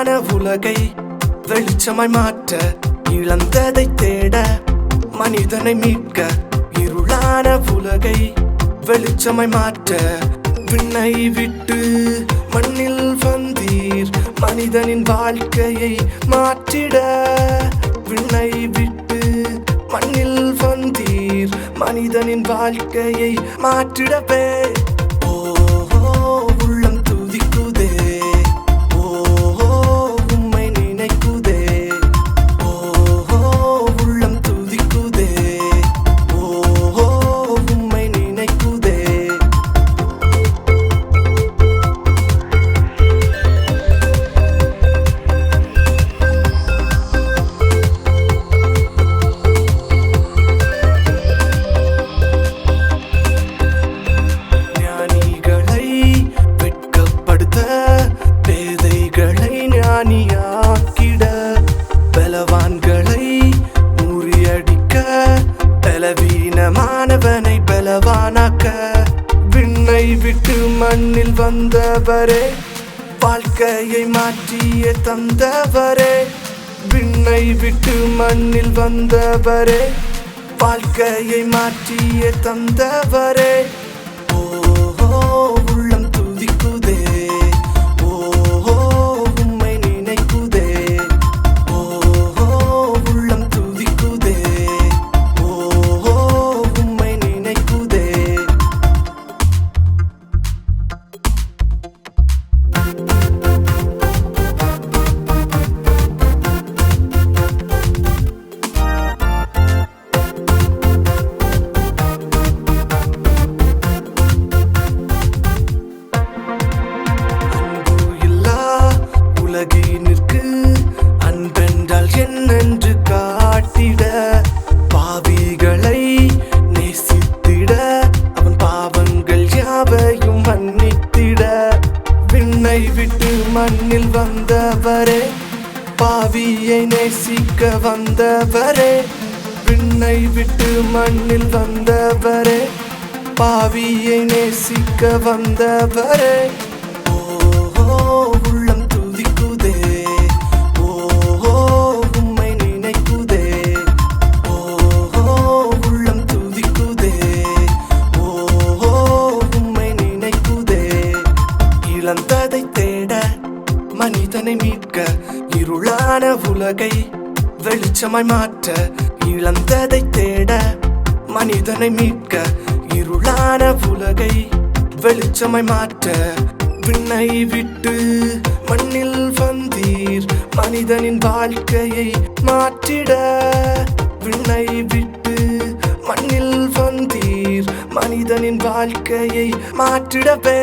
இருளான உலகை வெளிச்சமாய் மாற்ற இழந்ததை தேட மனிதனை மீட்க இருளான உலகை வெளிச்சமாய் மாற்ற விண்ணை விட்டு மண்ணில் வந்தீர் மனிதனின் வாழ்க்கையை மாற்றிட விண்ணை விட்டு மண்ணில் வந்தீர் மனிதனின் வாழ்க்கையை மாற்றிடவே ஞானியாக்கிட பலவான்களை முறியடிக்க பலவீனமானவனை பலவானாக்க விண்ணை விட்டு மண்ணில் வந்தவரே வாழ்க்கையை மாற்றிய தந்தவரே விண்ணை விட்டு மண்ணில் வந்தவரே வாழ்க்கையை மாற்றிய தந்தவரே உள்ளம் துதிக்குதே உலகினிற்கு அன்பென்றால் என்னென்று காட்டிட பாவிகளை நேசித்திட அவன் பாவங்கள் யாவையும் மன்னித்திட விண்ணை விட்டு மண்ணில் வந்தவரே பாவியை நேசிக்க வந்தவரே விண்ணை விட்டு மண்ணில் வந்தவரே பாவியை நேசிக்க வந்தவரே உள்ளம் துதிக்குதே உம்மை நினைக்குதே உள்ளம் துதிக்குதே உம்மை நினைக்குதே இழந்ததை தேட மனிதனை மீட்க இருளான உலகை வெளிச்சமாய் மாற்ற இழந்ததை தேட மனிதனை மீட்க இருளான உலகை வெளிச்சமாய் மாற்ற விண்ணை விட்டு மண்ணில் வந்தீர் மனிதனின் வாழ்க்கையை மாற்றிட விண்ணை விட்டு மண்ணில் வந்தீர் மனிதனின் வாழ்க்கையை மாற்றிடவே